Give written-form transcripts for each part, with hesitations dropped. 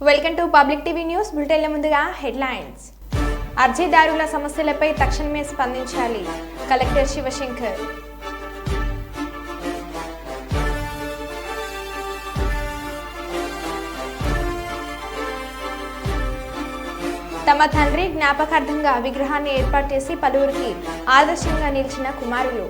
Welcome to public TV news బులెటిన్ల ముందుగా headlines. అర్జీదారుల సమస్యలపై తక్షణమే స్పందించాలి కలెక్టర్ శివశంకర్. తమ తండ్రి జ్ఞాపకార్థంగా విగ్రహాన్ని ఏర్పాటు చేసి పలువురికి ఆదర్శంగా నిలిచిన కుమారులు.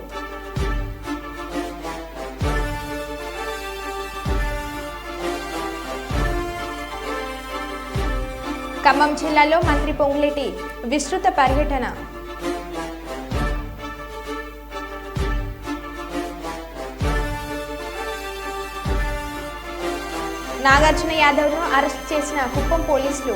ఖమ్మం జిల్లాలో మంత్రి పొంగులేటి విస్తృత పర్యటన. నాగార్జున యాదవ్ను అరెస్ట్ చేసిన కుప్పం పోలీసులు.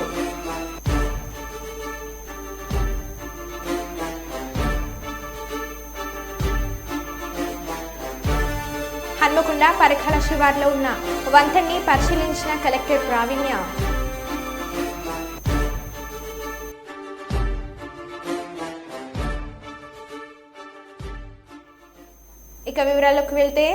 హన్మకొండ పరకాల శివార్లో ఉన్న వంతెన్ని పరిశీలించిన కలెక్టర్ ప్రావీణ్య. ఇక వివరాల్లోకి వెళ్తే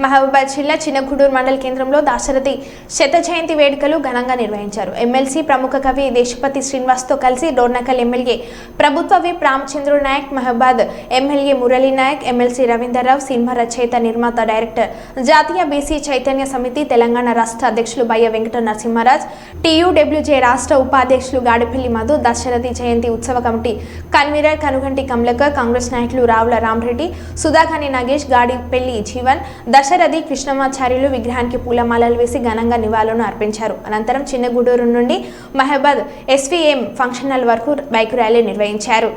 మహబూబాబాద్ జిల్లా చిన్నగూడూరు మండల కేంద్రంలో దాశరథి శత జయంతి వేడుకలు ఘనంగా నిర్వహించారు. ఎమ్మెల్సీ ప్రముఖ కవి దేశపతి శ్రీనివాస్తో కలిసి డోర్నకల్ ఎమ్మెల్యే ప్రభుత్వ whip Ramachandrudu Nayak, Mahabubabad MLA Murali Nayak, MLC Ravinder Rao, cinema రచయిత నిర్మాత డైరెక్టర్ జాతీయ బీసీ చైతన్య సమితి తెలంగాణ రాష్ట్ర అధ్యక్షులు బయ్య వెంకట నరసింహరాజ్, టీయూడబ్ల్యూజే రాష్ట్ర ఉపాధ్యక్షులు గాడిపల్లి మధు, దశరథి జయంతి ఉత్సవ కమిటీ కన్వీనర్ కనుగంటి కమలకర్, కాంగ్రెస్ నాయకులు రావుల రామరెడ్డి, సుధాఖాని నాగేష్, గాడిపల్లి జీవన్, దశరథి కృష్ణమాచార్యులు విగ్రహానికి పూలమాలలు వేసి ఘనంగా నివాళులను అర్పించారు. అనంతరం చిన్నగూడూరు నుండి మహబూబాద్ ఎస్వీఎం ఫంక్షన్ హాల్ వరకు బైక్ ర్యాలీ నిర్వహించారు.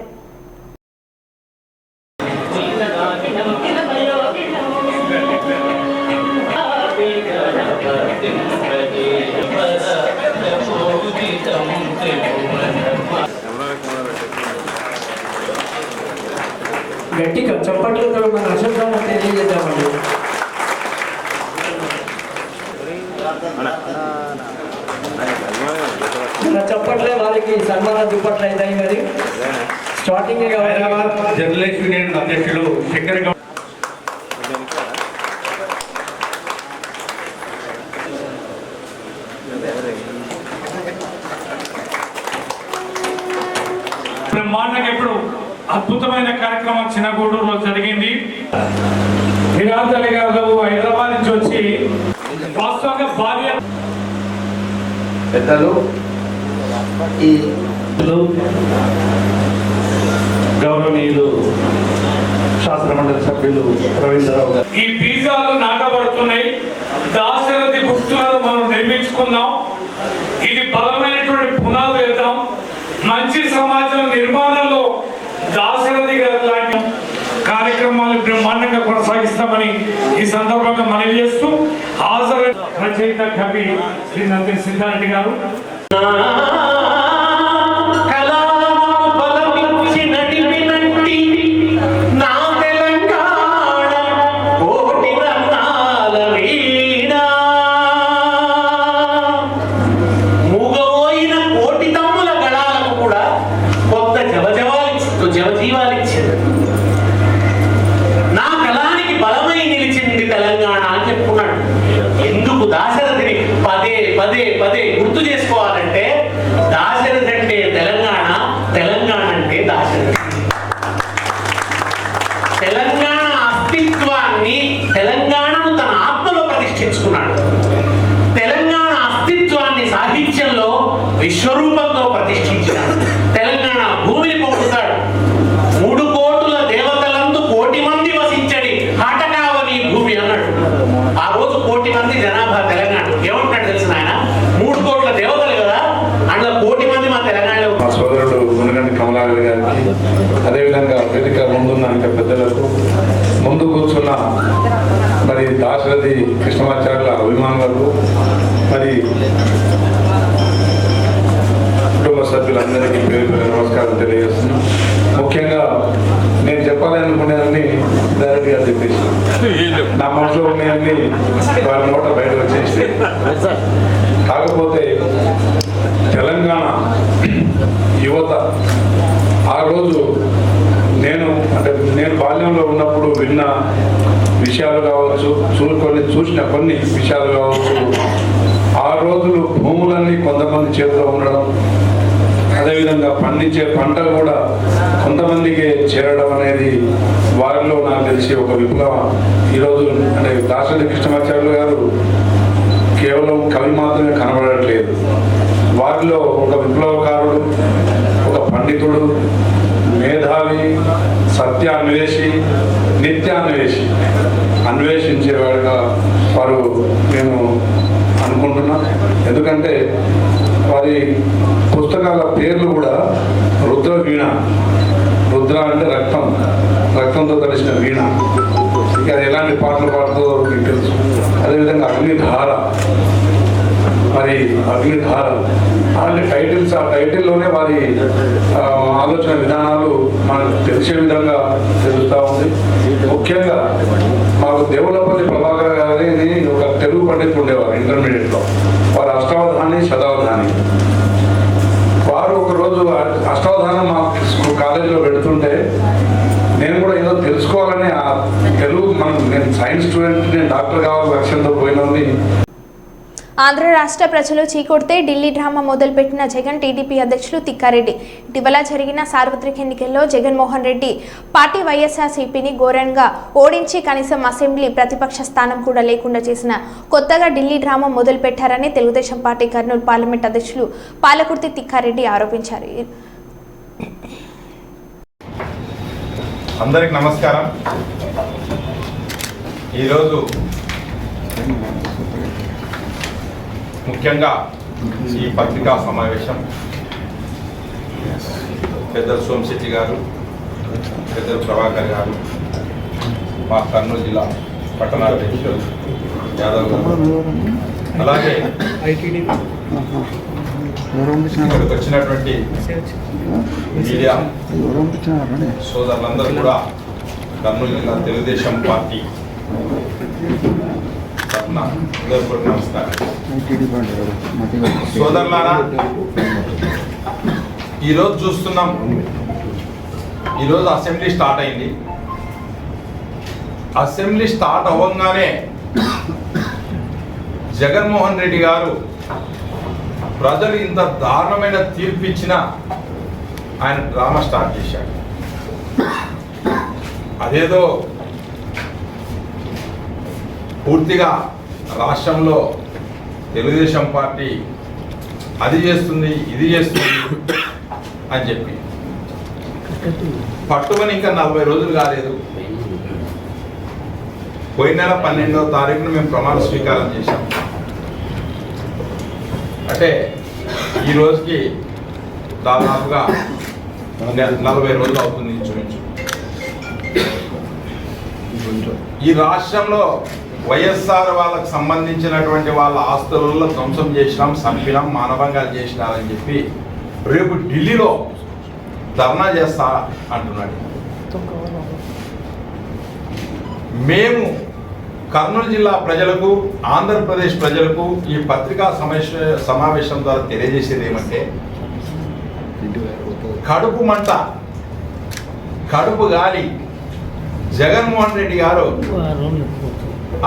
గట్టిగా చప్పట్లతో మన అశోకాన్ని తెలియజేద్దామండి. చప్పట్లే వారికి సన్మాన దుప్పట్లు అవుతాయి. మరి స్టార్టింగ్ హైదరాబాద్ జర్నలిస్ట్ యూనియన్ అధ్యక్షులు శంకర్ బ్రహ్మాండంగా ఇప్పుడు అద్భుతమైన కార్యక్రమం చిన్నగూడూరులో జరిగింది. నిరాజలి గారు హైదరాబాద్ నుంచి వచ్చి వాస్తవంగా భార్య పెద్దలు, గౌరవనీయులు శాస్త్ర మండలి సభ్యులు రవీంద్రరావు గారు, ఈ బీజాలు నాటబడుతున్నాయి. దాశరథి గుర్తులను మనం నిర్మించుకుందాం. ఇది బలమైనటువంటి పునాదులు వేద్దాం. మంచి సమాజం నిర్మాణంలో దాశరథి గారి లాంటి కార్యక్రమాలు బ్రహ్మాండంగా కొనసాగిస్తామని ఈ సందర్భంగా మనవి చేస్తూ హాజరు రచయిత కవి శ్రీ నందిని సిద్ధారెడ్డి గారు. దాశరథిని పదే పదే పదే గుర్తు చేసుకోవాలంటే దాశరథి అంటే తెలంగాణ, తెలంగాణ అంటే దాశరథి. తెలంగాణ అస్తిత్వాన్ని, తెలంగాణను తన ఆత్మలో ప్రతిష్ఠించుకున్నాడు. తెలంగాణ అస్తిత్వాన్ని సాహిత్యంలో విశ్వరూపంతో ప్రతిష్ఠించాడు. తెలంగాణ భూమిని పొందుతాడు. 3 కోట్ల దేవతలందు కోటి మంది వసించడి హఠకావని భూమి అన్నాడు. ఆ రోజు 1 కోటి మంది జనాభా తెలంగాణ. ఏమంటాడు తెలిసిన ఆయన? 3 కోట్ల దేవతలు కదా, అందులో 1 కోటి మంది మా తెలంగాణలో. మా సోదరుడు గుణగంటి కమలాకర్ గారికి, అదేవిధంగా వేదిక ముందున్న పెద్దలకు, ముందు కూర్చున్న మరి దాశరథి కృష్ణమాచార్యుల అభిమానులకు, మరి కుటుంబ సభ్యులందరికీ పేరు పేరు నమస్కారం తెలియజేస్తున్నాను. ముఖ్యంగా నేను చెప్పాలనుకునేవన్నీ డైరెక్ట్గా చెప్పేసి నా మనసులో ఉన్నాయన్నీ వారి నోట బయట వచ్చేసి, కాకపోతే తెలంగాణ యువత ఆ రోజు నేను బాల్యంలో ఉన్నప్పుడు విన్న విషయాలు కావచ్చు, కొన్ని చూసిన కొన్ని విషయాలు కావచ్చు, ఆ రోజులు భూములన్నీ కొంతమంది చేతిలో ఉండడం, అదేవిధంగా పండించే పంటలు కూడా కొంతమందికి చేరడం అనేది వారిలో నాకు తెలిసి ఒక విప్లవం. ఈరోజు అంటే దాశరథి కృష్ణమాచార్యులు గారు కేవలం కవి మాత్రమే కనబడట్లేదు, వారిలో ఒక విప్లవకారుడు, ఒక పండితుడు, మేధావి, సత్యాన్వేషి, నిత్యాన్వేషి, అన్వేషించేవాడుగా వారు మేము అనుకుంటున్నాం. ఎందుకంటే వారి పుస్తకాల పేర్లు కూడా రుద్ర వీణ, రుద్ర అంటే రక్తం, రక్తంతో తడిసిన వీణ. ఇక అది ఎలాంటి పాటలు పాడుతుందో మీకు తెలుసు. అదేవిధంగా అగ్నిధార, మరి అగ్నిధార అలాంటి టైటిల్స్, ఆ టైటిల్లోనే వారి ఆలోచన విధానాలు మనకు తెలిసే విధంగా తెలుస్తూ ఉంది. ముఖ్యంగా మాకు దేవులపల్లి ప్రభాకర్ గారిని ఒక తెలుగు పండితులు ఉండేవారు ఇంటర్మీడియట్లో. వారు అష్టావధాని, శతావధాని. వారు ఒకరోజు అష్టావధానం మా కాలేజీలో పెడుతుంటే నేను కూడా ఏదో తెలుసుకోవాలని ఆ తెలుగు నేను సైన్స్ స్టూడెంట్, నేను డాక్టర్ కావాలి లక్ష్యంతో పోయినని. ఆంధ్ర రాష్ట్ర ప్రజలు చీకొడితే ఢిల్లీ డ్రామా మొదలుపెట్టిన జగన్ టీడీపీ అధ్యక్షులు తిక్కారెడ్డి ఇటీవల జరిగిన సార్వత్రిక ఎన్నికల్లో జగన్మోహన్ రెడ్డి పార్టీ వైఎస్ఆర్సీపీని ఘోరంగా ఓడించి కనీసం అసెంబ్లీ ప్రతిపక్ష స్థానం కూడా లేకుండా చేసిన కొత్తగా ఢిల్లీ డ్రామా మొదలుపెట్టారని తెలుగుదేశం పార్టీ కర్నూలు పార్లమెంట్ అధ్యక్షులు పాలకుర్తి తిక్కారెడ్డి ఆరోపించారు. అందరికి నమస్కారం. ఈరోజు ముఖ్యంగా ఈ పత్రికా సమావేశం పెద్దలు సోమశెట్టి గారు, పెద్దలు ప్రభాకర్ గారు, మా కర్నూలు జిల్లా పట్టణాధ్యక్షులు యాదవ్ గారు, అలాగే ఇక్కడికి వచ్చినటువంటి మీడియా సోదరులందరూ కూడా కర్నూలు జిల్లా తెలుగుదేశం పార్టీ నమస్కారం. సోదరులారా, ఈరోజు చూస్తున్నాం, ఈరోజు అసెంబ్లీ స్టార్ట్ అయింది. అసెంబ్లీ స్టార్ట్ అవ్వగానే జగన్మోహన్ రెడ్డి గారు ప్రజలు ఇంత దారుణమైన తీర్పు ఇచ్చినా ఆయన డ్రామా స్టార్ట్ చేశాడు. అదేదో పూర్తిగా రాష్ట్రంలో తెలుగుదేశం పార్టీ అది చేస్తుంది, ఇది చేస్తుంది అని చెప్పి పట్టుమని ఇంకా 40 రోజులు కాలేదు. పోయిన నెల 12వ తారీఖున మేము ప్రమాణ స్వీకారం చేశాం. అంటే ఈ రోజుకి దాదాపుగా 40 రోజులు అవుతుంది ఇంచుమించు. ఈ రాష్ట్రంలో వైఎస్ఆర్ వాళ్ళకు సంబంధించినటువంటి వాళ్ళ ఆస్తులలో ధ్వంసం చేసినాం, చంపినాం, మానభంగాలు చేసినారని చెప్పి రేపు ఢిల్లీలో ధర్నా చేస్తా అంటున్నాడు. మేము కర్నూలు జిల్లా ప్రజలకు, ఆంధ్రప్రదేశ్ ప్రజలకు ఈ పత్రికా సమావేశం ద్వారా తెలియజేసేది ఏమంటే, కడుపు మంట, కడుపు గాలి జగన్మోహన్ రెడ్డి గారు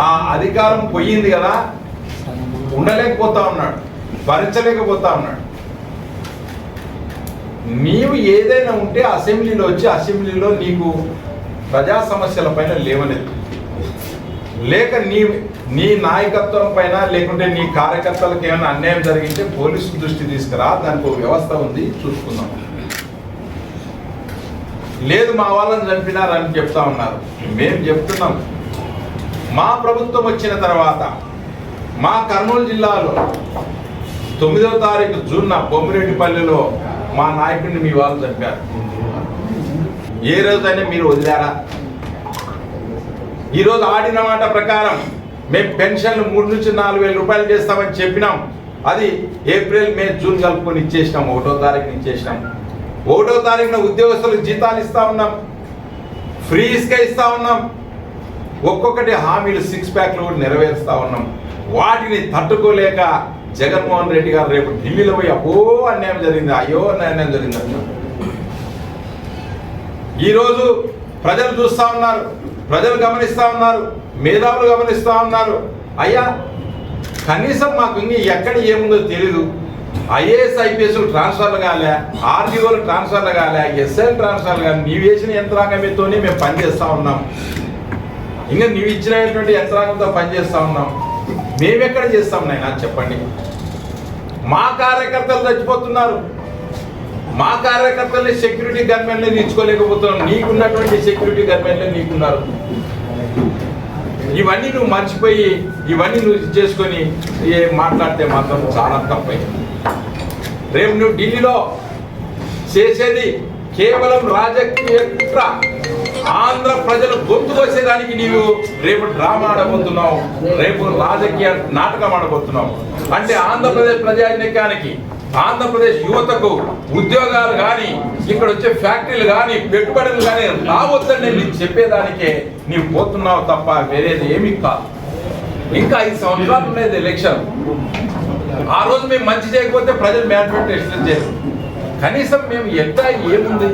ఆ అధికారం పోయింది కదా, ఉండలేకపోతా ఉన్నాడు, భరించలేకపోతా ఉన్నాడు. నీవు ఏదైనా ఉంటే అసెంబ్లీలో వచ్చి అసెంబ్లీలో నీకు ప్రజా సమస్యల పైన లేవలేదు, లేక నీ నాయకత్వం పైన లేకుంటే నీ కార్యకర్తలకు ఏమైనా అన్యాయం జరిగింటే పోలీసు దృష్టి తీసుకురా, దానికి ఒక వ్యవస్థ ఉంది, చూసుకుందాం. లేదు మా వాళ్ళని చంపినారని చెప్తా ఉన్నారు. మేము చెప్తున్నాం, మా ప్రభుత్వం వచ్చిన తర్వాత మా కర్నూలు జిల్లాలో 9వ తారీఖు జూన్న బొమ్మిరెడ్డిపల్లిలో మా నాయకుడిని మీ వాళ్ళు చంపారు. ఏ రోజైనా మీరు వదిలారా? ఈరోజు ఆడిన మాట ప్రకారం మేము పెన్షన్లు 3 నుంచి 4 వేల రూపాయలు చేస్తామని చెప్పినాం. అది ఏప్రిల్, మే, జూన్ కలుపుకొని ఇచ్చేసినాం. 1వ తారీఖున ఇచ్చేసినాం. 1వ తారీఖున ఉద్యోగస్తులకు జీతాలు ఇస్తా ఉన్నాం, ఫ్రీ ఇసుక ఇస్తా ఉన్నాం, ఒక్కొక్కటి హామీలు 6 ప్యాక్లు కూడా నెరవేరుస్తా ఉన్నాం. వాటిని తట్టుకోలేక జగన్మోహన్ రెడ్డి గారు రేపు ఢిల్లీలో పోయి అబ్బో అన్యాయం జరిగింది, అయ్యో అన్యాయం జరిగింది అంటున్నారు. ఈరోజు ప్రజలు చూస్తూ ఉన్నారు, ప్రజలు గమనిస్తూ ఉన్నారు, మేధావులు గమనిస్తూ ఉన్నారు. అయ్యా కనీసం మాకు ఇంకా ఎక్కడ ఏముందో తెలీదు. ఐఏఎస్ ఐపీఎస్లు ట్రాన్స్ఫర్లు కాలే, ఆర్డీఓలు ట్రాన్స్ఫర్లు కాలే, ఎస్ఐలు ట్రాన్స్ఫర్లు కాలే. నీవు వేసిన యంత్రాంగంతోనే మేము పనిచేస్తూ ఉన్నాం. ఇంకా నీవు ఇచ్చినటువంటి యంత్రాంగంతో పనిచేస్తూ ఉన్నాం. మేమెక్కడ చేస్తాం నాయనా చెప్పండి. మా కార్యకర్తలు చచ్చిపోతున్నారు. మా కార్యకర్తల్ని సెక్యూరిటీ గన్మెన్లు తీర్చుకోలేకపోతున్నాం. నీకున్నటువంటి సెక్యూరిటీ గన్మెన్లు నీకున్నారు. ఇవన్నీ నువ్వు మర్చిపోయి ఇవన్నీ నువ్వు చేసుకొని మాట్లాడితే మాత్రం చాలా తప్పైంది. రేపు నువ్వు ఢిల్లీలో చేసేది కేవలం రాజకీయ కుట్ర. ఆంధ్ర ప్రజలు గొంతు కోసేదానికి నీవు రేపు డ్రామా ఆడబోతున్నావు, రేపు రాజకీయ నాటకం ఆడబోతున్నావు. అంటే ఆంధ్రప్రదేశ్ ప్రజానికానికి, ఆంధ్రప్రదేశ్ యువతకు ఉద్యోగాలు కానీ, ఇక్కడ వచ్చే ఫ్యాక్టరీలు కానీ, పెట్టుబడులు కానీ రావద్దని నీకు చెప్పేదానికే నీవు పోతున్నావు తప్ప వేరేది ఏమీ కాదు. ఇంకా 5 సంవత్సరాలు ఉండేది ఎలక్షన్. ఆ రోజు మేము మంచి చేయకపోతే ప్రజలు మేనిఫెస్టేషన్ చేస్తారు. కనీసం మేము ఎట్లా ఏముంది.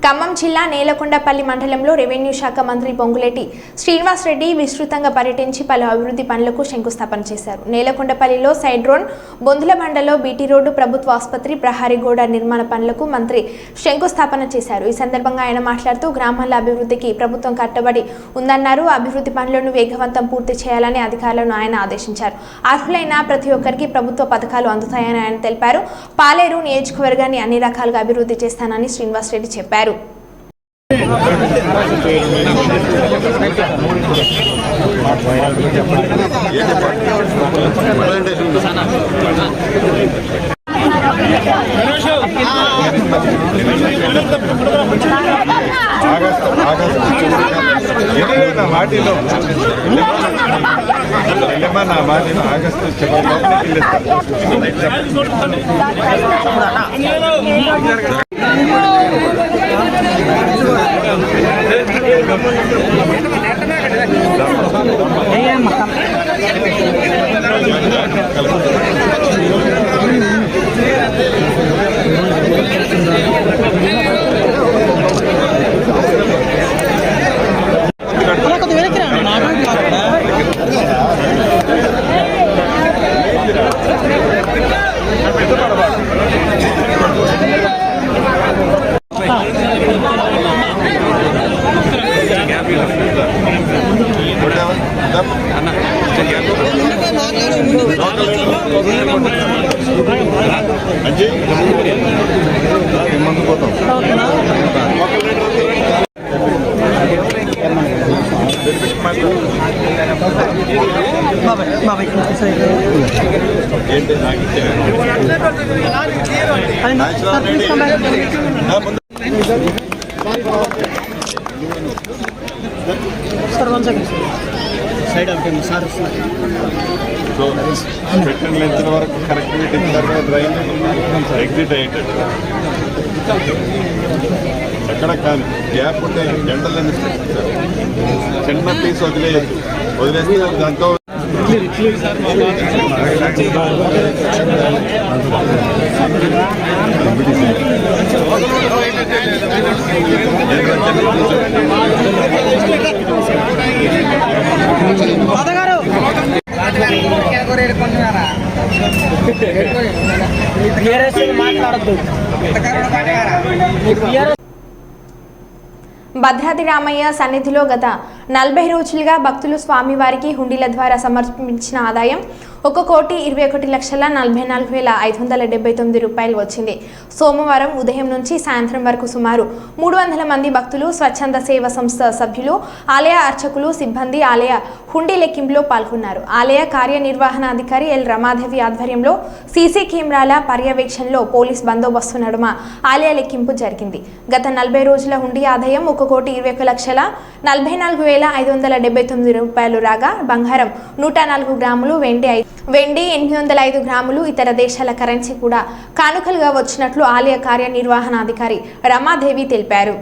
ఖమ్మం జిల్లా నేలకొండపల్లి మండలంలో రెవెన్యూ శాఖ మంత్రి పొంగులేటి శ్రీనివాస్ రెడ్డి విస్తృతంగా పర్యటించి పలు అభివృద్ధి పనులకు శంకుస్థాపన చేశారు. నేలకొండపల్లిలో సైడ్ రోడ్, బొందులబండలో బీటీ రోడ్డు, ప్రభుత్వ ఆసుపత్రి, ప్రహారీ గోడ నిర్మాణ పనులకు మంత్రి శంకుస్థాపన చేశారు. ఈ సందర్భంగా ఆయన మాట్లాడుతూ గ్రామాల అభివృద్ధికి ప్రభుత్వం కట్టుబడి ఉందన్నారు. అభివృద్ధి పనులను వేగవంతం పూర్తి చేయాలని అధికారులను ఆయన ఆదేశించారు. అర్హులైన ప్రతి ఒక్కరికి ప్రభుత్వ పథకాలు అందుతాయని ఆయన తెలిపారు. పాలేరు నియోజకవర్గాన్ని అన్ని రకాలుగా అభివృద్ధి చేస్తానని శ్రీనివాస్ రెడ్డి చెప్పారు. మాటిలో ఆగస్టు పెట్టిన లెంత్ వరకు కరెక్టివిటీ ఇస్తారు. డ్రైన్ ఎగ్జిట్ అయ్యేటట్టు ఎక్కడ కానీ గ్యాప్ ఉంటే జెండల్ చిన్న పీస్ వదిలేస్తే దాంతో భద్రాద్రి రామయ్య సన్నిధిలో గత 40 రోజులుగా భక్తులు స్వామివారికి హుండీల ద్వారా సమర్పించిన ఆదాయం 1,21,44,579 రూపాయలు వచ్చింది. సోమవారం ఉదయం నుంచి సాయంత్రం వరకు సుమారు 300 మంది భక్తులు, స్వచ్ఛంద సేవ సంస్థ సభ్యులు, ఆలయ అర్చకులు, సిబ్బంది ఆలయ హుండీ లెక్కింపులో పాల్గొన్నారు. ఆలయ కార్యనిర్వహణాధికారి ఎల్ రమాదేవి ఆధ్వర్యంలో సీసీ కెమెరాల పర్యవేక్షణలో పోలీస్ బందోబస్తు నడుమ ఆలయ లెక్కింపు జరిగింది. గత 40 రోజుల హుండీ ఆదాయం 1,21,44,579 రూపాయలు రాగా బంగారం 104 గ్రాములు, వెండి 805 గ్రాములు, ఇతర దేశాల కరెన్సీ కూడా కానుకలుగా వచ్చినట్లు ఆలయ కార్యనిర్వహణాధికారి రమాదేవి తెలిపారు.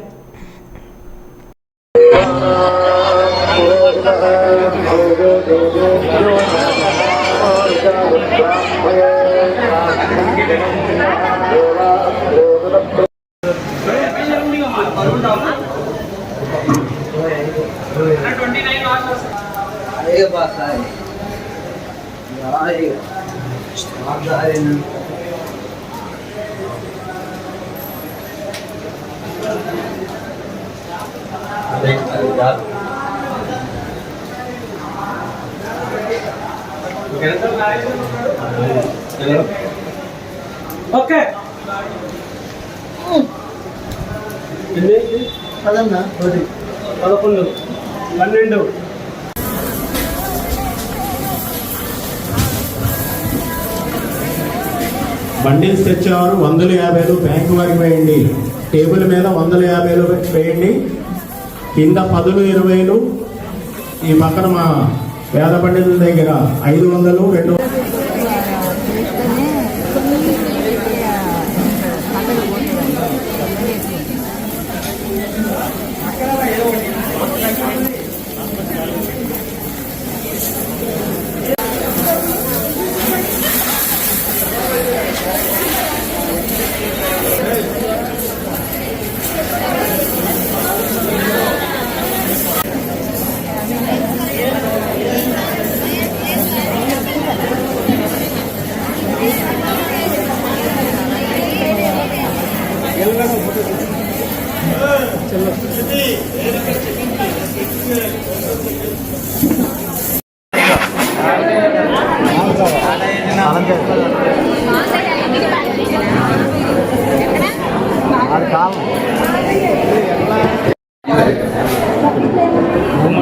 ఓకే పదన్నా 10 11 12 బండిల్స్ తెచ్చేవారు 150 బ్యాంకు వారికి వేయండి. టేబుల్ మీద 150 వేయండి. కింద 10 20 ఈ పక్కన మా వేద పండితుల దగ్గర 500 200.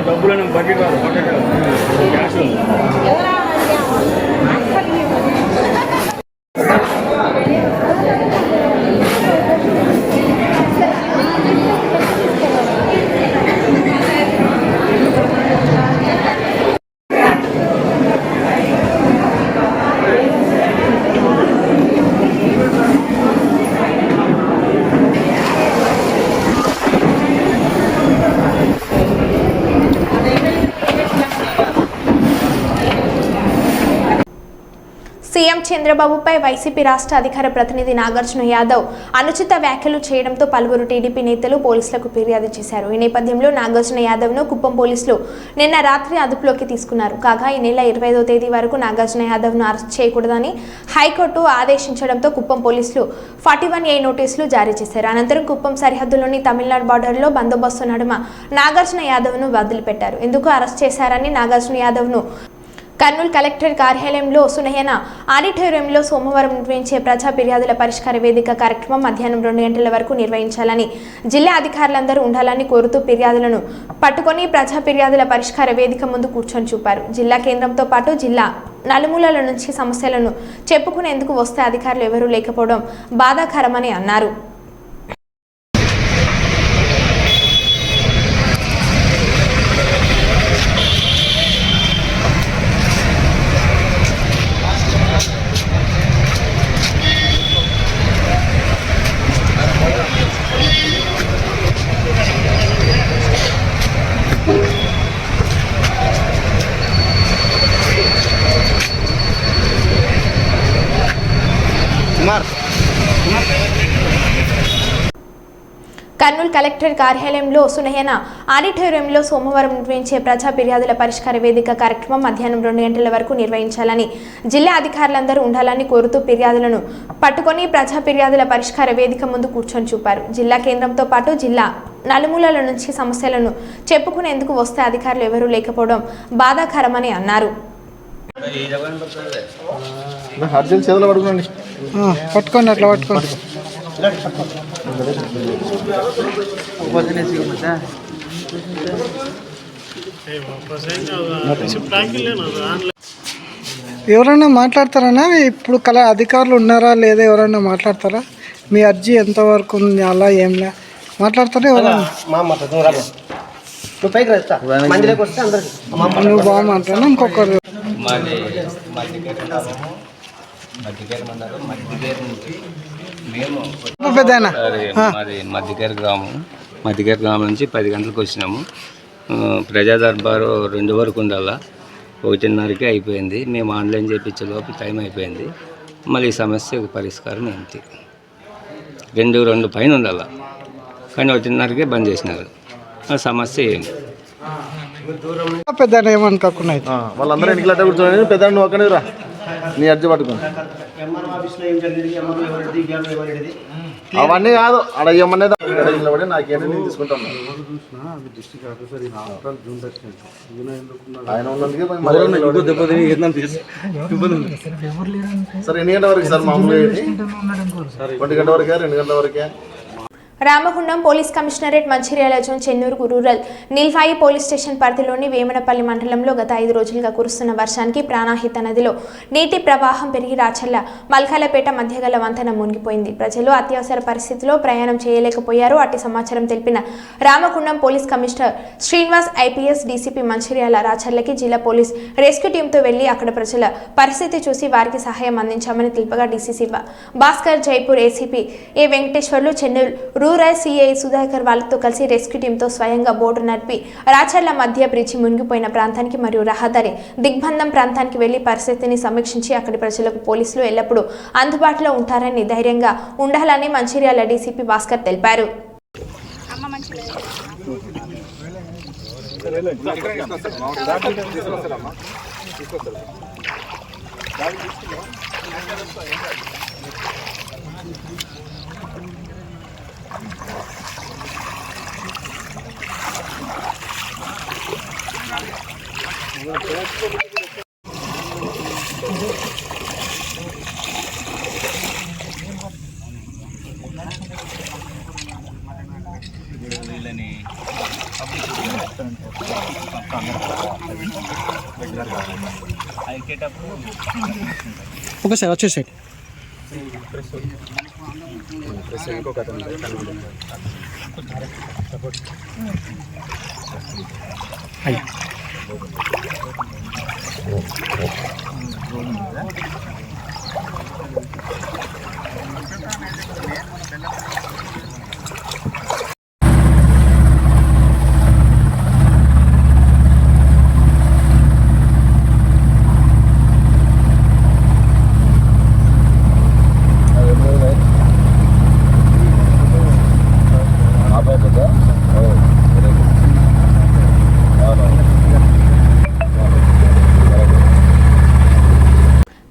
డబ్బులను బకెట్ క్యాష్ సీఎం చంద్రబాబుపై వైసీపీ రాష్ట్ర అధికార ప్రతినిధి నాగార్జున యాదవ్ అనుచిత వ్యాఖ్యలు చేయడంతో పలువురు టీడీపీ నేతలు పోలీసులకు ఫిర్యాదు చేశారు. ఈ నేపథ్యంలో నాగార్జున యాదవ్ను కుప్పం పోలీసులు నిన్న రాత్రి అదుపులోకి తీసుకున్నారు. కాగా ఈ నెల 25వ తేదీ వరకు నాగార్జున యాదవ్ను అరెస్ట్ చేయకూడదని హైకోర్టు ఆదేశించడంతో కుప్పం పోలీసులు 41A నోటీసులు జారీ చేశారు. అనంతరం కుప్పం సరిహద్దులోని తమిళనాడు బార్డర్లో బందోబస్తు నడుమ నాగార్జున యాదవ్ను వదిలిపెట్టారు. ఎందుకు అరెస్ట్ చేశారని నాగార్జున యాదవ్ను కర్నూలు కలెక్టర్ కార్యాలయంలో సునయన ఆడిటోరియంలో సోమవారం నిర్వహించే ప్రజా ఫిర్యాదుల పరిష్కార వేదిక కార్యక్రమం మధ్యాహ్నం 2 గంటల వరకు నిర్వహించాలని జిల్లా అధికారులందరూ ఉండాలని కోరుతూ ఫిర్యాదులను పట్టుకొని ప్రజా ఫిర్యాదుల పరిష్కార వేదిక ముందు కూర్చొని చూపారు. జిల్లా కేంద్రంతో పాటు జిల్లా నలుమూలల నుంచి సమస్యలను చెప్పుకునేందుకు వస్తే అధికారులు ఎవరూ లేకపోవడం బాధాకరమని అన్నారు. కర్నూలు కలెక్టర్ కార్యాలయంలో సునయన ఆడిటోరియంలో సోమవారం నిర్వహించే ప్రజా ఫిర్యాదుల పరిష్కార వేదిక కార్యక్రమం మధ్యాహ్నం 2 గంటల వరకు నిర్వహించాలని జిల్లా అధికారులందరూ ఉండాలని కోరుతూ ఫిర్యాదులను పట్టుకొని ప్రజా ఫిర్యాదుల పరిష్కార వేదిక ముందు కూర్చొని చూపారు. జిల్లా కేంద్రంతో పాటు జిల్లా నలుమూలల నుంచి సమస్యలను చెప్పుకునేందుకు వస్తే అధికారులు ఎవరూ లేకపోవడం బాధాకరమని అన్నారు. పట్టుకోండి, అట్లా పట్టుకోండి. ఎవరైనా మాట్లాడతారా? ఇప్పుడు అధికారులు ఉన్నారా లేదా ఎవరైనా మాట్లాడతారా? మీ అర్జీ ఎంతవరకు ఉంది, అలా ఏం లే మాట్లాడతారా? ఎవరైనా నువ్వు బాగా మాట్లాడినా ఇంకొకరు మధ్యకేర గ్రామం నుంచి 10 గంటలకు వచ్చినాము. ప్రజా దర్బారు 2 వరకు ఉండాలా, 1:30కి అయిపోయింది. మేము ఆన్లైన్ చేయించే లోపు టైం అయిపోయింది. మళ్ళీ ఈ సమస్యకు పరిష్కారం ఏంటి? 2 పైన ఉండాలా, కానీ 1:30కే బంద్ చేసినారు. ఆ సమస్య ఏంటి? పెద్ద ఏమనుకోకుండా అయితే వాళ్ళందరూ ఇంట్లో కూర్చోండి, పెద్ద నువ్వు అక్కడే రా, నీ అర్జీ పట్టుకుని. అవన్నీ కాదు, అక్కడ ఏమన్నా నిలబడి నాకేమో నేను తీసుకుంటాను. ఆయన ఉన్నందుకే సరే. ఎన్ని గంటల వరకు సార్ మామూలుగా? 1 గంట వరకే, 2 గంటల వరకే. Ramagundam police commissionerate Mancherial zone Chennur rural Nilwai police station పరిధిలోని వేమనపల్లి మండలంలో గత 5 రోజులుగా కురుస్తున్న వర్షానికి ప్రాణాహిత నదిలో నీటి ప్రవాహం పెరిగి రాచల్ల మల్కాలపేట మధ్య గల వంతెన మునిగిపోయింది. ప్రజలు అత్యవసర పరిస్థితిలో ప్రయాణం చేయలేకపోయారు. అట్టి సమాచారం తెలిపిన Ramagundam police commissioner Srinivas IPS DCP Mancherial రాచల్లకి జిల్లా పోలీస్ రెస్క్యూ టీంతో వెళ్లి అక్కడ ప్రజల పరిస్థితి చూసి వారికి సహాయం అందించామని తెలుపగా DCC Bhaskar, Jaipur ACP A Venkateswarlu, Chennur rural CI Sudhakar వాళ్ళతో కలిసి రెస్క్యూ టీంతో స్వయంగా బోటు నడిపి రాచర్ల మధ్య బ్రిడ్జి మునిగిపోయిన ప్రాంతానికి మరియు రహదారి దిగ్బంధం ప్రాంతానికి వెళ్లి పరిస్థితిని సమీక్షించి అక్కడి ప్రజలకు పోలీసులు ఎల్లప్పుడూ అందుబాటులో ఉంటారని ధైర్యంగా ఉండాలని మంచిర్యాల డీసీపీ భాస్కర్ తెలిపారు. ఓకే సార్, వచ్చేసాయి.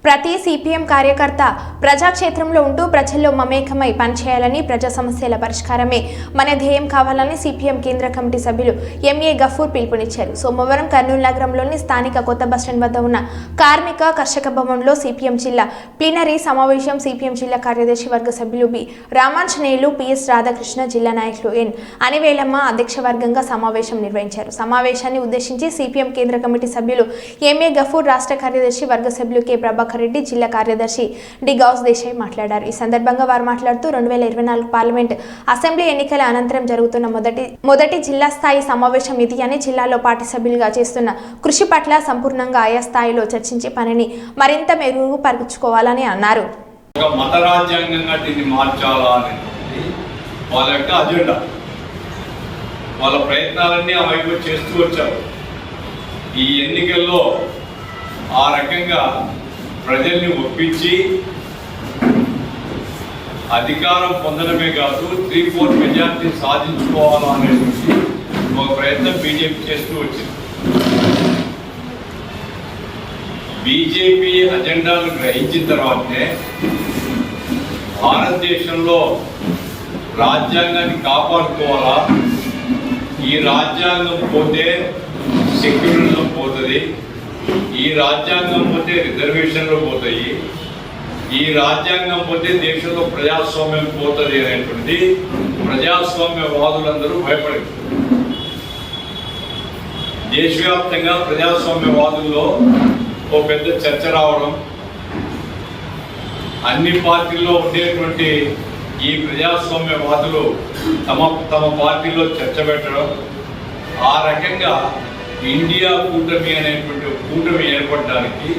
ప్రతి సిపిఎం కార్యకర్త ప్రజాక్షేత్రంలో ఉంటూ ప్రజల్లో మమేకమై పనిచేయాలని, ప్రజా సమస్యల పరిష్కారమే మన ధ్యేయం కావాలని సిపిఎం కేంద్ర కమిటీ సభ్యులు ఎంఏ గఫూర్ పిలుపునిచ్చారు. సోమవారం కర్నూలు నగరంలోని స్థానిక కొత్త బస్టాండ్ వద్ద ఉన్న కార్మిక కర్షక భవన్లో సిపిఎం జిల్లా ప్లీనరీ సమావేశం సిపిఎం జిల్లా కార్యదర్శి వర్గ సభ్యులు బి రామాంజనేయులు, పిఎస్ రాధాకృష్ణ, జిల్లా నాయకులు ఎన్ అనివేలమ్మ అధ్యక్ష వర్గంగా సమావేశం నిర్వహించారు. సమావేశాన్ని ఉద్దేశించి సిపిఎం కేంద్ర కమిటీ సభ్యులు ఎంఏ గఫూర్, రాష్ట్ర కార్యదర్శి వర్గ సభ్యులు కె ప్రభాకర్ రెడ్డి, జిల్లా కార్యదర్శి డి గౌస్ దేశాయ్ మాట్లాడారు. ఈ సందర్భంగా వారు మాట్లాడుతూ 2024 పార్లమెంట్ అసెంబ్లీ ఎన్నికల అనంతరం జరుగుతున్న మొదటి జిల్లా స్థాయి సమావేశం ఇది అని, జిల్లాలో పార్టీ సభ్యులుగా చేస్తున్న కృషి పట్ల సంపూర్ణంగా ఆయా స్థాయిలో చర్చించే పనిని మరింత మెరుగుపరుచుకోవాలని అన్నారు. మత రాజ్యాంగంగా దీన్ని మార్చాలా అనేది వాళ్ళ యొక్క అజెండా. వాళ్ళ ప్రయత్నాలన్నీ ఆ వైపు చేస్తూ వచ్చారు. ఈ ఎన్నికల్లో ఆ రకంగా ప్రజల్ని ఒప్పించి అధికారం పొందడమే కాదు 3/4 మెజార్టీ సాధించుకోవాలనేటువంటి ఒక ప్రయత్నం బీజేపీ చేస్తూ వచ్చింది. బీజేపీ అజెండాను గ్రహించిన తర్వాతనే భారతదేశంలో రాజ్యాంగాన్ని కాపాడుకోవాలా, ఈ రాజ్యాంగం పోతే సెక్యులరిజం పోతుంది, ఈ రాజ్యాంగం పోతే రిజర్వేషన్లు పోతాయి, ఈ రాజ్యాంగం పోతే దేశంలో ప్రజాస్వామ్యం పోతుంది అనేటువంటి ప్రజాస్వామ్యవాదులందరూ భయపడారు. దేశవ్యాప్తంగా ప్రజాస్వామ్యవాదుల్లో ఓ పెద్ద చర్చ రావడం, అన్ని పార్టీల్లో ఉండేటువంటి ఈ ప్రజాస్వామ్యవాదులు తమ పార్టీలో చర్చ పెట్టడం, ఆ రకంగా ఇండియా కూటమి అనేటువంటి కూటమి ఏర్పడడానికి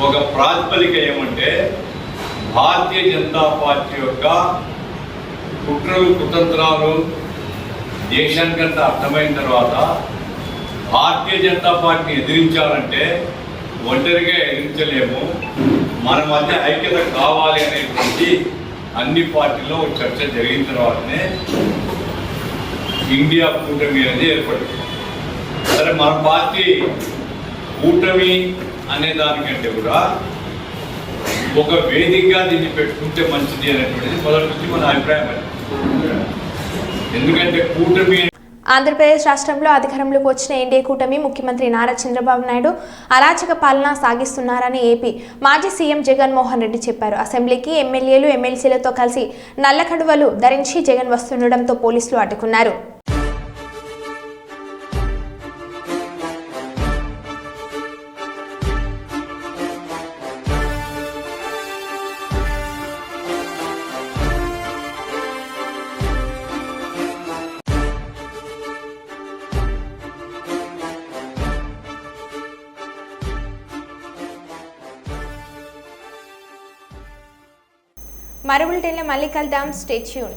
ఒక ప్రాతిపదిక ఏమంటే భారతీయ జనతా పార్టీ యొక్క కుట్రలు కుతంత్రాలు దేశానికంతా అర్థమైన తర్వాత భారతీయ జనతా పార్టీని ఎదిరించాలంటే ఒంటరిగా ఎదిరించలేము, మన మధ్య ఐక్యత కావాలి అనేటువంటి అన్ని పార్టీల్లో చర్చ జరిగిన తర్వాతనే ఇండియా కూటమి అనేది ఏర్పడింది. సరే మన పార్టీ కూటమి అనే దానికంటే కూడా ఒక వేదికగా దీన్ని పెట్టుకుంటే మంచిది అనేటువంటిది మొదటి నుంచి మన అభిప్రాయం. ఎందుకంటే కూటమి ఆంధ్రప్రదేశ్ రాష్ట్రంలో అధికారంలోకి వచ్చిన ఎన్డీఏ కూటమి ముఖ్యమంత్రి నారా చంద్రబాబు నాయుడు అరాచక పాలన సాగిస్తున్నారని ఏపీ మాజీ సీఎం జగన్మోహన్ రెడ్డి చెప్పారు. అసెంబ్లీకి ఎమ్మెల్యేలు ఎమ్మెల్సీలతో కలిసి నల్ల కడువలు ధరించి జగన్ వస్తుండటంతో పోలీసులు అడ్డుకున్నారు. మరో బులెటిన్లో మళ్ళీ కలుద్దాం. Stay tune.